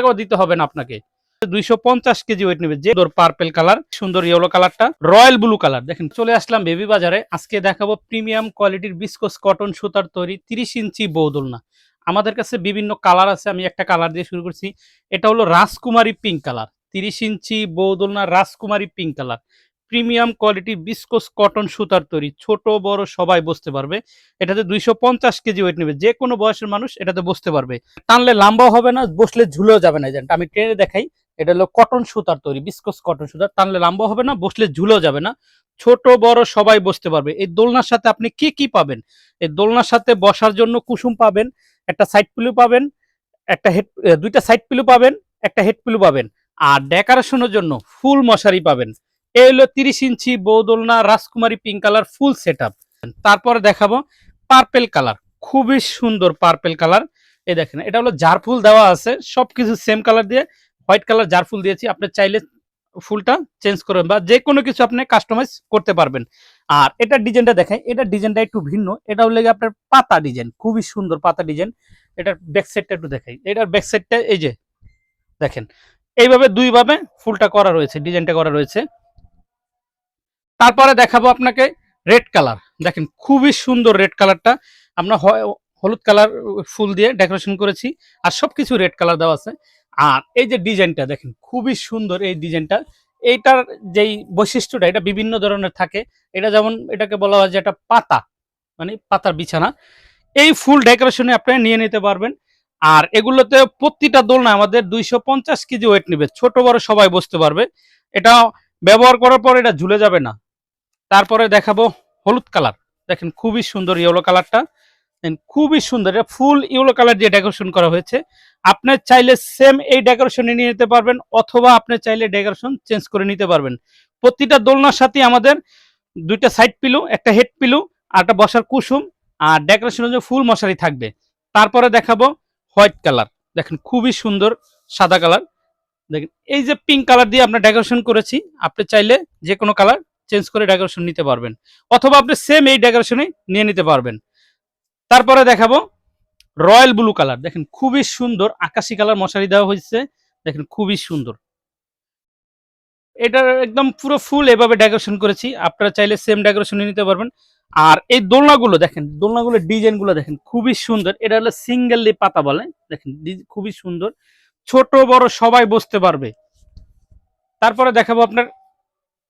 টাকাও দিতে হবে না আপনাকে। 250 কেজি ওয়েট নেবে। যে পার্পেল কালার, সুন্দর ইয়েলো কালারটা, রয়্যাল ব্লু কালার। দেখেন চলে আসলাম বেবি বাজারে। আজকে দেখাবো প্রিমিয়াম কোয়ালিটির বিস্কোস কটন সুতার তৈরি 30 ইঞ্চি বৌদোলনা। আমাদের কাছে বিভিন্ন কালার আছে, আমি একটা কালার দিয়ে শুরু করছি। এটা হলো রাজকুমারী পিঙ্ক কালার, 30 ইঞ্চি বৌদোলনা, রাজকুমারী pink colour. Premium quality viscose cotton সুতার তৈরি, ছোট বড় সবাই বসতে পারবে। এটাতে 250 কেজি ওয়েট নেবে। যে কোনো বয়সের মানুষ এটাতে বসতে পারবে। টানলে লম্বাও হবে না, বসলে ঝুলেও যাবে না। যেটা আমি ট্রেনে দেখাই, এটা হলো কটন সুতার তৈরি, বিস্কোস কটন সুতার। টানলে লম্বা হবে না, বসলে ঝুলেও যাবে না। ছোট বড় সবাই বসতে পারবে। এই দোলনার সাথে আপনি কি কি পাবেন? এই দোলনার সাথে বসার জন্য কুসুম পাবেন, একটা সাইড পিলো পাবেন, একটা হেড, দুইটা সাইড পিলো পাবেন, একটা হেড পিলো পাবেন, আর ডেকোরেশনের জন্য ফুল মশারি পাবেন। এই হলো 30 ইঞ্চি বৌদোলনা, রাজকুমারী pink colour, full set up. তারপরে দেখাবো পার্পেল কালার, খুবই সুন্দর পার্পেল কালার। এই দেখেন, এটা হলো জারফুল দেওয়া আছে, সবকিছু সেম কালার দিয়ে হোয়াইট কালার জারফুল দিয়েছি। আপনি চাইলে ফুলটা চেঞ্জ করবেন বা যে কোনো কিছু আপনি কাস্টমাইজ করতে পারবেন। আর এটা ডিজাইনটা দেখাই, এটা ডিজাইনটা একটু ভিন্ন। এটা হলো আপনার পাতা ডিজাইন, খুবই সুন্দর পাতা ডিজাইন। এটার ব্যাক সাইডটা একটু দেখাই। এটার ব্যাক সাইডটা এই যে দেখেন, এইভাবে দুইভাবে ফুলটা করা রয়েছে, ডিজাইনটা করা রয়েছে। তারপরে দেখাবো আপনাকে রেড কালার। দেখেন খুবই সুন্দর রেড কালারটা। আমরা হলুদ কালার ফুল দিয়ে ডেকোরেশন করেছি, আর সবকিছু রেড কালার দেওয়া আছে। আর এই যে ডিজাইনটা দেখেন, খুবই সুন্দর এই ডিজাইনটা। এইটার যেই বৈশিষ্ট্যটা, এটা বিভিন্ন ধরনের থাকে। এটা যেমন, এটাকে বলা হয় যে একটা পাতা, মানে পাতার বিছানা। এই ফুল ডেকোরেশনে আপনি নিয়ে নিতে পারবেন। আর এগুলোতে প্রতিটা দোলনা আমাদের 250 কেজি ওয়েট নেবে। ছোট বড় সবাই বসতে পারবে। এটা ব্যবহার করার পর এটা ঝুলে যাবে না। তারপরে দেখাবো হলুদ কালার। দেখেন খুবই সুন্দর ইয়েলো কালারটা, খুবই সুন্দর। এটা ফুল ইয়েলো কালার দিয়ে ডেকোরেশন করা হয়েছে। আপনি চাইলে সেম এই ডেকোরেশনে নিয়ে নিতে পারবেন, অথবা আপনি চাইলে ডেকোরেশন চেঞ্জ করে নিতে পারবেন। প্রতিটা দোলনার সাথে আমাদের দুইটা সাইড পিলো, একটা হেড পিলো, আর একটা বসার কুসুম, আর ডেকোরেশনের জন্য ফুল মশারি থাকবে। তারপরে দেখাবো হোয়াইট কালার। দেখেন খুবই সুন্দর সাদা কালার। দেখেন এই যে পিঙ্ক কালার দিয়ে আমরা ডেকোরেশন করেছি। আপনি চাইলে যে কোনো কালার চেঞ্জ করে ডেকোরেশন নিতে পারবেন, অথবা আপনি সেম এই ডেকোরেশনে নিয়ে নিতে পারবেন। তারপরে দেখাবো রয়্যাল ব্লু কালার। দেখেন খুবই সুন্দর আকাশি কালার মশারি দেওয়া হয়েছে। দেখেন খুবই সুন্দর, এটা একদম পুরো ফুল এভাবে ডেকোরেশন করেছি। আপনারা চাইলে সেম ডেকোরেশন নিতে পারবেন। আর এই দোলনাগুলো দেখেন, দোলনাগুলোর ডিজাইনগুলো দেখেন খুবই সুন্দর। এটা হলো সিঙ্গেললি পাতা বলে। দেখেন খুবই সুন্দর, ছোট বড় সবাই বসতে পারবে। তারপরে দেখাবো আপনার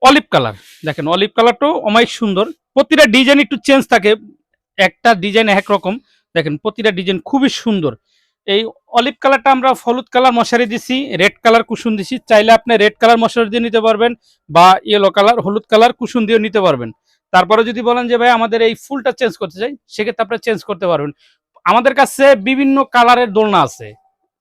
অলিভ কালার। দেখেন অলিভ কালারটাও অনেক সুন্দর। প্রতিটা ডিজাইন একটু চেঞ্জ থাকে, একটা ডিজাইন একরকম। দেখেন প্রতিটা ডিজাইন খুবই সুন্দর। এই অলিভ কালারটা আমরা হলুদ কালার মশারি দিছি, রেড কালার কুশন দিছি। চাইলে আপনি রেড কালার মশারি দিয়ে নিতে পারবেন, বা ইয়েলো কালার হলুদ কালার কুশন দিয়ে নিতে পারবেন। তারপরে যদি বলেন যে ভাই আমাদের এই ফুলটা চেঞ্জ করতে চাই, সেক্ষেত্রে আপনারা চেঞ্জ করতে পারবেন। আমাদের কাছে বিভিন্ন কালারের দোলনা আছে।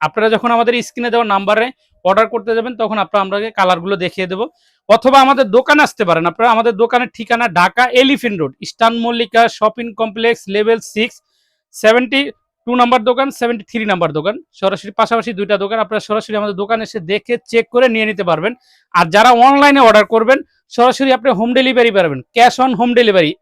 আপনারা যখন আমাদের স্ক্রিনে দেওয়া নাম্বারে অর্ডার করতে যাবেন, তখন আপনারা আপনাকে কালারগুলো দেখিয়ে দেবো। অথবা আমাদের দোকানে আসতে পারেন। আপনারা আমাদের দোকানের ঠিকানা Dhaka elephant road, eastern Mallika shopping complex, level 6, 72 number দোকান, 73 নাম্বার দোকান। সরাসরি পাশাপাশি দুইটা দোকান। আপনারা সরাসরি আমাদের দোকানে এসে দেখে চেক করে নিয়ে নিতে পারবেন। আর যারা অনলাইনে অর্ডার করবেন, সরাসরি আপনি হোম ডেলিভারি পাবেন, ক্যাশ অন হোম ডেলিভারি।